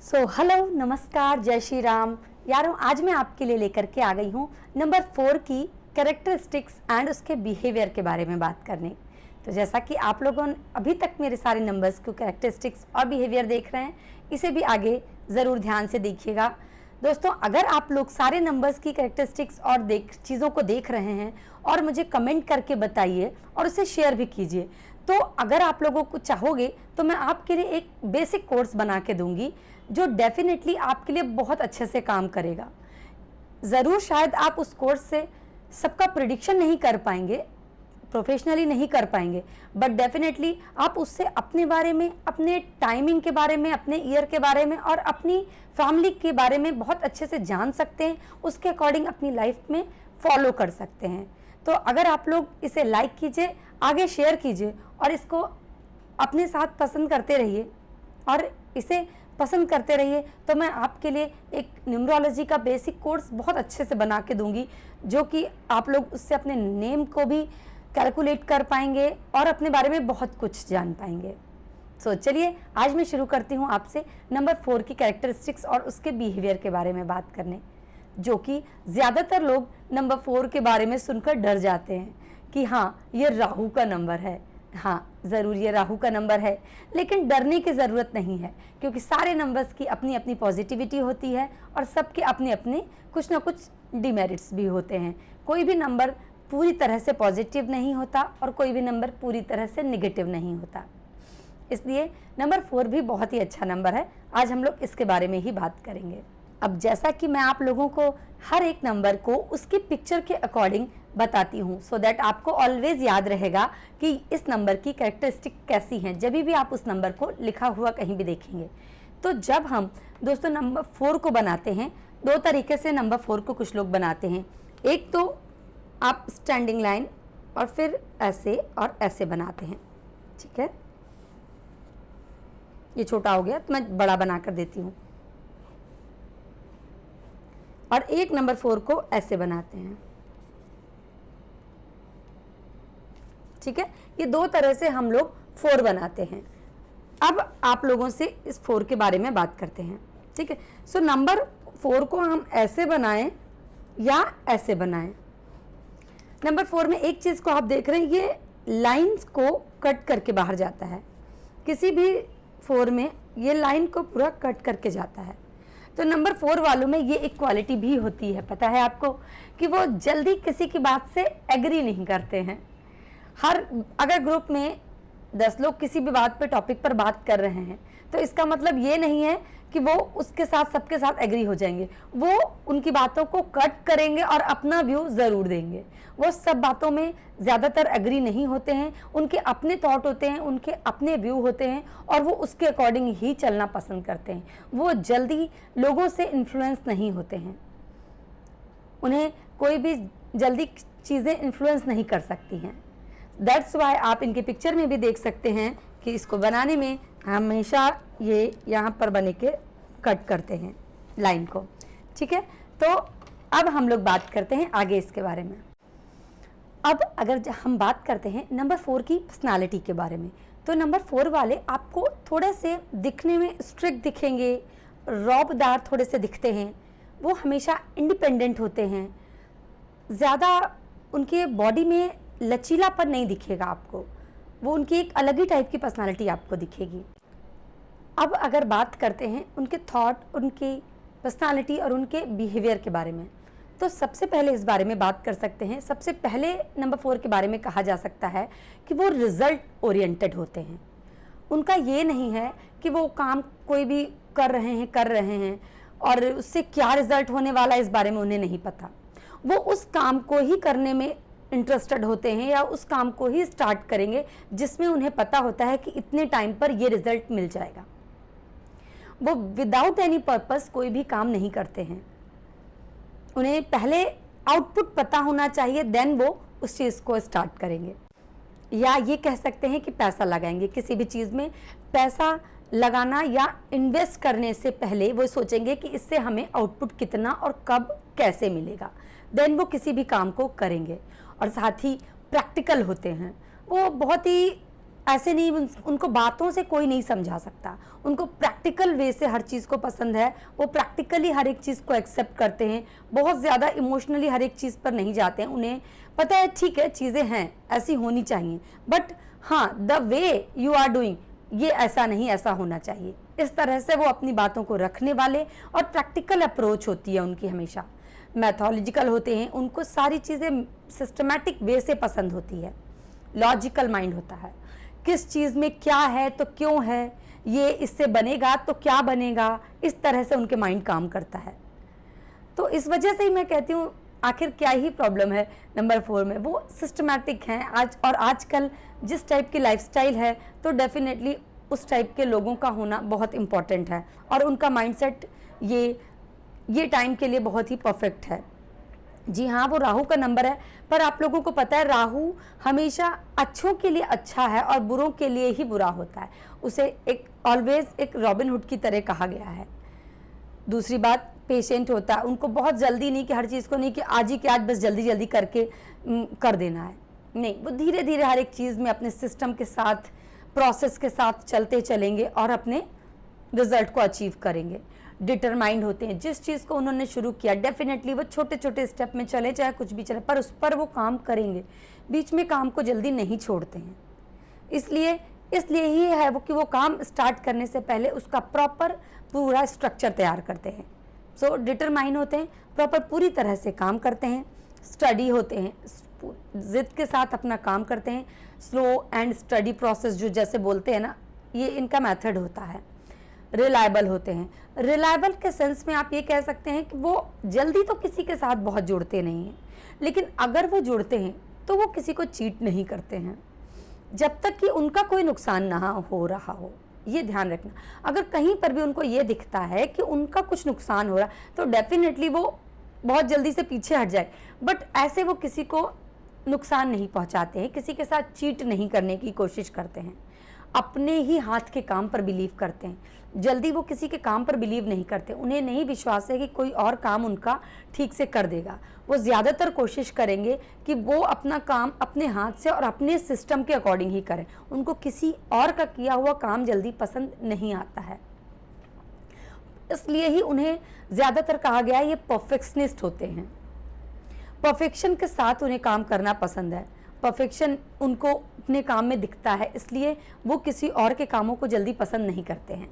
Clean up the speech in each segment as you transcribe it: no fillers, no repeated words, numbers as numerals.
Hello नमस्कार जय श्री राम यारों, आज मैं आपके लिए लेकर के आ गई हूँ नंबर 4 की कैरेक्टरिस्टिक्स एंड उसके बिहेवियर के बारे में बात करने। तो जैसा कि आप लोगों ने अभी तक मेरे सारे नंबर्स को कैरेक्टरिस्टिक्स और बिहेवियर देख रहे हैं, इसे भी आगे ज़रूर ध्यान से देखिएगा। दोस्तों, अगर आप लोग सारे नंबर्स की कैरेक्टरिस्टिक्स और चीज़ों को देख रहे हैं और मुझे कमेंट करके बताइए और उसे शेयर भी कीजिए, तो अगर आप लोगों को चाहोगे तो मैं आपके लिए एक बेसिक कोर्स बना के दूंगी जो डेफिनेटली आपके लिए बहुत अच्छे से काम करेगा। ज़रूर शायद आप उस कोर्स से सबका प्रिडिक्शन नहीं कर पाएंगे, प्रोफेशनली नहीं कर पाएंगे, बट डेफिनेटली आप उससे अपने बारे में, अपने टाइमिंग के बारे में, अपने ईयर के बारे में और अपनी फैमिली के बारे में बहुत अच्छे से जान सकते हैं। उसके अकॉर्डिंग अपनी लाइफ में फॉलो कर सकते हैं। तो अगर आप लोग इसे लाइक कीजिए, आगे शेयर कीजिए और इसको अपने साथ पसंद करते रहिए और इसे पसंद करते रहिए, तो मैं आपके लिए एक न्यूमरोलॉजी का बेसिक कोर्स बहुत अच्छे से बना के दूंगी, जो कि आप लोग उससे अपने नेम को भी कैलकुलेट कर पाएंगे और अपने बारे में बहुत कुछ जान पाएंगे। चलिए आज मैं शुरू करती हूँ आपसे नंबर 4 की कैरेक्टरिस्टिक्स और उसके बिहेवियर के बारे में बात करने, जो कि ज़्यादातर लोग नंबर 4 के बारे में सुनकर डर जाते हैं कि हाँ, ये राहु का नंबर है। हाँ, ज़रूर ये राहु का नंबर है, लेकिन डरने की ज़रूरत नहीं है, क्योंकि सारे नंबर्स की अपनी अपनी पॉजिटिविटी होती है और सबके अपने अपने कुछ ना कुछ डिमेरिट्स भी होते हैं। कोई भी नंबर पूरी तरह से पॉजिटिव नहीं होता और कोई भी नंबर पूरी तरह से नेगेटिव नहीं होता। इसलिए नंबर 4 भी बहुत ही अच्छा नंबर है। आज हम लोग इसके बारे में ही बात करेंगे। अब जैसा कि मैं आप लोगों को हर एक नंबर को उसकी पिक्चर के अकॉर्डिंग बताती हूँ, सो दैट आपको ऑलवेज याद रहेगा कि इस नंबर की कैरेक्टरिस्टिक कैसी हैं जब भी आप उस नंबर को लिखा हुआ कहीं भी देखेंगे। तो जब हम दोस्तों नंबर 4 को बनाते हैं, दो तरीके से नंबर 4 को कुछ लोग बनाते हैं। एक तो आप स्टैंडिंग लाइन और फिर ऐसे और ऐसे बनाते हैं, ठीक है। ये छोटा हो गया तो मैं बड़ा बना कर देती हूँ। और एक नंबर 4 को ऐसे बनाते हैं, ठीक है। ये दो तरह से हम लोग 4 बनाते हैं। अब आप लोगों से इस 4 के बारे में बात करते हैं, ठीक है। सो नंबर 4 को हम ऐसे बनाएं या ऐसे बनाएं। नंबर 4 में एक चीज़ को आप देख रहे हैं, ये लाइंस को कट करके बाहर जाता है। किसी भी 4 में ये लाइन को पूरा कट करके जाता है। तो नंबर 4 वालों में ये एक क्वालिटी भी होती है, पता है आपको, कि वो जल्दी किसी की बात से एग्री नहीं करते हैं। अगर ग्रुप में 10 लोग किसी भी बात पे टॉपिक पर बात कर रहे हैं, तो इसका मतलब ये नहीं है कि वो उसके साथ सबके साथ एग्री हो जाएंगे। वो उनकी बातों को कट करेंगे और अपना व्यू ज़रूर देंगे। वो सब बातों में ज़्यादातर एग्री नहीं होते हैं, उनके अपने थॉट होते हैं, उनके अपने व्यू होते हैं और वो उसके अकॉर्डिंग ही चलना पसंद करते हैं। वो जल्दी लोगों से इन्फ्लुएंस नहीं होते हैं, उन्हें कोई भी जल्दी चीज़ें इन्फ्लुएंस नहीं कर सकती हैं। दैट्स वाई आप इनके पिक्चर में भी देख सकते हैं कि इसको बनाने में हमेशा ये यहाँ पर बने के कट करते हैं लाइन को, ठीक है। तो अब हम लोग बात करते हैं आगे इसके बारे में। अब अगर हम बात करते हैं नंबर 4 की पर्सनालिटी के बारे में, तो नंबर 4 वाले आपको थोड़े से दिखने में स्ट्रिक्ट दिखेंगे, रौबदार थोड़े से दिखते हैं। वो हमेशा इंडिपेंडेंट होते हैं, ज़्यादा उनके बॉडी में लचीलापन नहीं दिखेगा आपको। वो उनकी एक अलग ही टाइप की पर्सनालिटी आपको दिखेगी। अब अगर बात करते हैं उनके थॉट, उनकी पर्सनालिटी और उनके बिहेवियर के बारे में, तो सबसे पहले इस बारे में बात कर सकते हैं। सबसे पहले नंबर 4 के बारे में कहा जा सकता है कि वो रिजल्ट ओरिएंटेड होते हैं। उनका ये नहीं है कि वो काम कोई भी कर रहे हैं और उससे क्या रिजल्ट होने वाला है इस बारे में उन्हें नहीं पता। वो उस काम को ही करने में इंटरेस्टेड होते हैं या उस काम को ही स्टार्ट करेंगे जिसमें उन्हें पता होता है कि इतने टाइम पर ये रिजल्ट मिल जाएगा। वो विदाउट एनी पर्पस कोई भी काम नहीं करते हैं। उन्हें पहले आउटपुट पता होना चाहिए, देन वो उस चीज़ को स्टार्ट करेंगे। या ये कह सकते हैं कि पैसा लगाएंगे, किसी भी चीज़ में पैसा लगाना या इन्वेस्ट करने से पहले वो सोचेंगे कि इससे हमें आउटपुट कितना और कब कैसे मिलेगा, देन वो किसी भी काम को करेंगे। और साथ ही प्रैक्टिकल होते हैं, वो बहुत ही ऐसे नहीं, उनको बातों से कोई नहीं समझा सकता, उनको प्रैक्टिकल वे से हर चीज़ को पसंद है, वो प्रैक्टिकली हर एक चीज़ को एक्सेप्ट करते हैं, बहुत ज़्यादा इमोशनली हर एक चीज़ पर नहीं जाते हैं। उन्हें पता है ठीक है चीज़ें हैं ऐसी होनी चाहिए, बट हाँ the way you are doing ये ऐसा नहीं, ऐसा होना चाहिए। इस तरह से वो अपनी बातों को रखने वाले और प्रैक्टिकल अप्रोच होती है उनकी, हमेशा मैथोलॉजिकल होते हैं, उनको सारी चीज़ें सिस्टमैटिक वे से पसंद होती है। लॉजिकल माइंड होता है, किस चीज़ में क्या है तो क्यों है, ये इससे बनेगा तो क्या बनेगा, इस तरह से उनके माइंड काम करता है। तो इस वजह से ही मैं कहती हूँ आखिर क्या ही प्रॉब्लम है नंबर 4 में, वो सिस्टमैटिक हैं आज। और आजकल जिस टाइप की लाइफस्टाइल है तो डेफिनेटली उस टाइप के लोगों का होना बहुत इम्पॉर्टेंट है, और उनका माइंडसेट ये टाइम के लिए बहुत ही परफेक्ट है। जी हाँ, वो राहु का नंबर है, पर आप लोगों को पता है राहु हमेशा अच्छों के लिए अच्छा है और बुरों के लिए ही बुरा होता है। उसे एक ऑलवेज एक रॉबिन हुड की तरह कहा गया है। दूसरी बात, पेशेंट होता है, उनको बहुत जल्दी नहीं कि हर चीज़ को नहीं कि आज ही के आज बस जल्दी जल्दी करके कर देना है, नहीं, वो धीरे धीरे हर एक चीज़ में अपने सिस्टम के साथ, प्रोसेस के साथ चलते चलेंगे और अपने रिजल्ट को अचीव करेंगे। डिटरमाइंड होते हैं, जिस चीज़ को उन्होंने शुरू किया डेफिनेटली वो छोटे छोटे स्टेप में चले, चाहे कुछ भी चले, पर उस पर वो काम करेंगे, बीच में काम को जल्दी नहीं छोड़ते हैं। इसलिए ही है वो कि वो काम स्टार्ट करने से पहले उसका प्रॉपर पूरा स्ट्रक्चर तैयार करते हैं। सो डिटरमाइन होते हैं, प्रॉपर पूरी तरह से काम करते हैं, स्टडी होते हैं, जिद के साथ अपना काम करते हैं, स्लो एंड स्टडी प्रोसेस जो जैसे बोलते हैं ना, ये इनका मेथड होता है। रिलायबल होते हैं, रिलायबल के सेंस में आप ये कह सकते हैं कि वो जल्दी तो किसी के साथ बहुत जुड़ते नहीं हैं, लेकिन अगर वो जुड़ते हैं तो वो किसी को चीट नहीं करते हैं जब तक कि उनका कोई नुकसान ना हो रहा हो। ये ध्यान रखना, अगर कहीं पर भी उनको ये दिखता है कि उनका कुछ नुकसान हो रहा तो डेफिनेटली वो बहुत जल्दी से पीछे हट जाए, बट ऐसे वो किसी को नुकसान नहीं पहुंचाते हैं, किसी के साथ चीट नहीं करने की कोशिश करते हैं, अपने ही हाथ के काम पर बिलीव करते हैं। जल्दी वो किसी के काम पर बिलीव नहीं करते, उन्हें नहीं विश्वास है कि कोई और काम उनका ठीक से कर देगा। वो ज़्यादातर कोशिश करेंगे कि वो अपना काम अपने हाथ से और अपने सिस्टम के अकॉर्डिंग ही करें, उनको किसी और का किया हुआ काम जल्दी पसंद नहीं आता है। इसलिए ही उन्हें ज़्यादातर कहा गया है ये परफेक्शनिस्ट होते हैं, परफेक्शन के साथ उन्हें काम करना पसंद है, परफेक्शन उनको अपने काम में दिखता है, इसलिए वो किसी और के कामों को जल्दी पसंद नहीं करते हैं।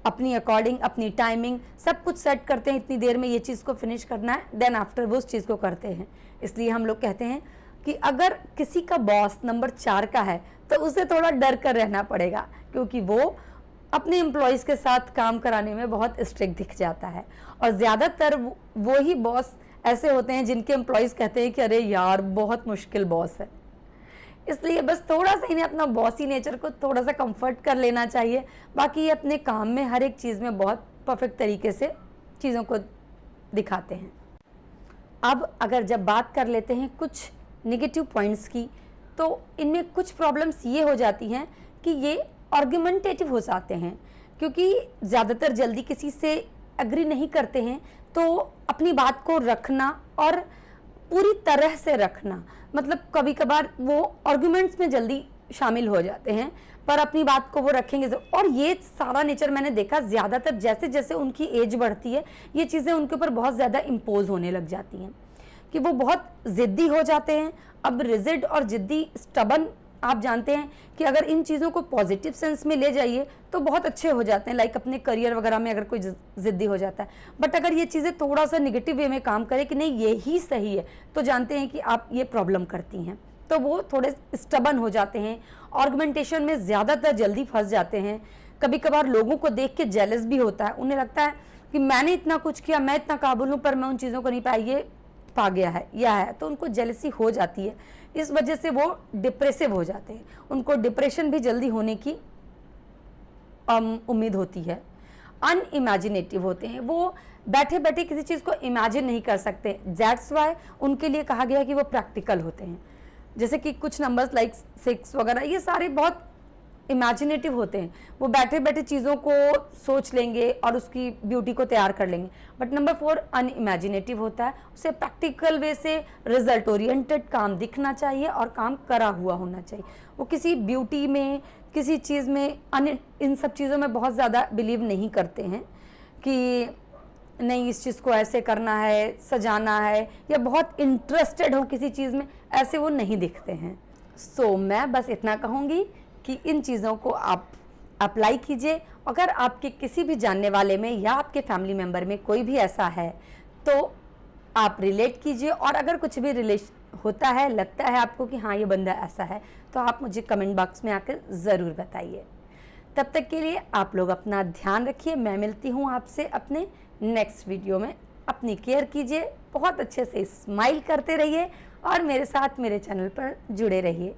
अपनी अकॉर्डिंग अपनी टाइमिंग सब कुछ सेट करते हैं, इतनी देर में ये चीज़ को फिनिश करना है, देन आफ्टर वो उस चीज़ को करते हैं। इसलिए हम लोग कहते हैं कि अगर किसी का बॉस नंबर 4 का है तो उसे थोड़ा डर कर रहना पड़ेगा, क्योंकि वो अपने एम्प्लॉयज़ के साथ काम कराने में बहुत स्ट्रिक्ट दिख जाता है। और ज़्यादातर वो ही बॉस ऐसे होते हैं जिनके एम्प्लॉयज़ कहते हैं कि अरे यार बहुत मुश्किल बॉस है। इसलिए बस थोड़ा सा इन्हें अपना बॉसी नेचर को थोड़ा सा कंफर्ट कर लेना चाहिए, बाकी ये अपने काम में हर एक चीज़ में बहुत परफेक्ट तरीके से चीज़ों को दिखाते हैं। अब अगर जब बात कर लेते हैं कुछ नेगेटिव पॉइंट्स की, तो इनमें कुछ प्रॉब्लम्स ये हो जाती हैं कि ये आर्गुमेंटेटिव हो जाते हैं, क्योंकि ज़्यादातर जल्दी किसी से एग्री नहीं करते हैं, तो अपनी बात को रखना और पूरी तरह से रखना, मतलब कभी कभार वो आर्गुमेंट्स में जल्दी शामिल हो जाते हैं, पर अपनी बात को वो रखेंगे। और ये सारा नेचर मैंने देखा ज़्यादातर जैसे जैसे उनकी एज बढ़ती है ये चीज़ें उनके ऊपर बहुत ज़्यादा इम्पोज होने लग जाती हैं कि वो बहुत ज़िद्दी हो जाते हैं। अब रिजिड और ज़िद्दी, स्टबन, आप जानते हैं कि अगर इन चीज़ों को पॉजिटिव सेंस में ले जाइए तो बहुत अच्छे हो जाते हैं, लाइक अपने करियर वगैरह में अगर कोई ज़िद्दी हो जाता है। बट अगर ये चीज़ें थोड़ा सा निगेटिव वे में काम करे कि नहीं ये ही सही है, तो जानते हैं कि आप ये प्रॉब्लम करती हैं, तो वो थोड़े स्टबन हो जाते हैं, आर्गुमेंटेशन में ज़्यादातर जल्दी फंस जाते हैं। कभी कभार लोगों को देख के जेलस भी होता है, उन्हें लगता है कि मैंने इतना कुछ किया, मैं इतना काबुल हूँ, पर मैं उन चीज़ों को नहीं पाया, ये पा गया है या है, तो उनको जेलसी हो जाती है। इस वजह से वो डिप्रेसिव हो जाते हैं, उनको डिप्रेशन भी जल्दी होने की उम्मीद होती है। अनइमेजिनेटिव होते हैं, वो बैठे बैठे किसी चीज़ को इमेजिन नहीं कर सकते, दैट्स वाई उनके लिए कहा गया है कि वो प्रैक्टिकल होते हैं। जैसे कि कुछ नंबर्स लाइक 6 वगैरह, ये सारे बहुत इमेजिनेटिव होते हैं, वो बैठे बैठे चीज़ों को सोच लेंगे और उसकी ब्यूटी को तैयार कर लेंगे। बट नंबर 4 अनइमेजिनेटिव होता है, उसे प्रैक्टिकल वे से रिजल्ट ओरिएंटेड काम दिखना चाहिए और काम करा हुआ होना चाहिए। वो किसी ब्यूटी में, किसी चीज़ में, इन सब चीज़ों में बहुत ज़्यादा बिलीव नहीं करते हैं कि नहीं इस चीज़ को ऐसे करना है, सजाना है, या बहुत इंटरेस्टेड हो किसी चीज़ में, ऐसे वो नहीं दिखते हैं। सो मैं बस इतना कहूँगी कि इन चीज़ों को आप अप्लाई कीजिए। अगर आपके किसी भी जानने वाले में या आपके फैमिली मेम्बर में कोई भी ऐसा है तो आप रिलेट कीजिए, और अगर कुछ भी होता है, लगता है आपको कि हाँ ये बंदा ऐसा है, तो आप मुझे कमेंट बॉक्स में आकर ज़रूर बताइए। तब तक के लिए आप लोग अपना ध्यान रखिए। मैं मिलती हूँ आपसे अपने नेक्स्ट वीडियो में। अपनी केयर कीजिए, बहुत अच्छे से स्माइल करते रहिए और मेरे साथ मेरे चैनल पर जुड़े रहिए।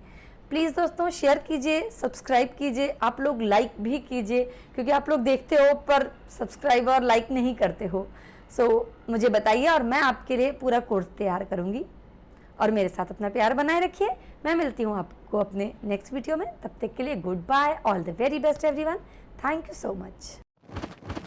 प्लीज़ दोस्तों शेयर कीजिए, सब्सक्राइब कीजिए, आप लोग लाइक भी कीजिए, क्योंकि आप लोग देखते हो पर सब्सक्राइब और लाइक नहीं करते हो। सो मुझे बताइए और मैं आपके लिए पूरा कोर्स तैयार करूँगी। और मेरे साथ अपना प्यार बनाए रखिए। मैं मिलती हूँ आपको अपने नेक्स्ट वीडियो में। तब तक के लिए good bye, all the very best everyone. Thank you so much.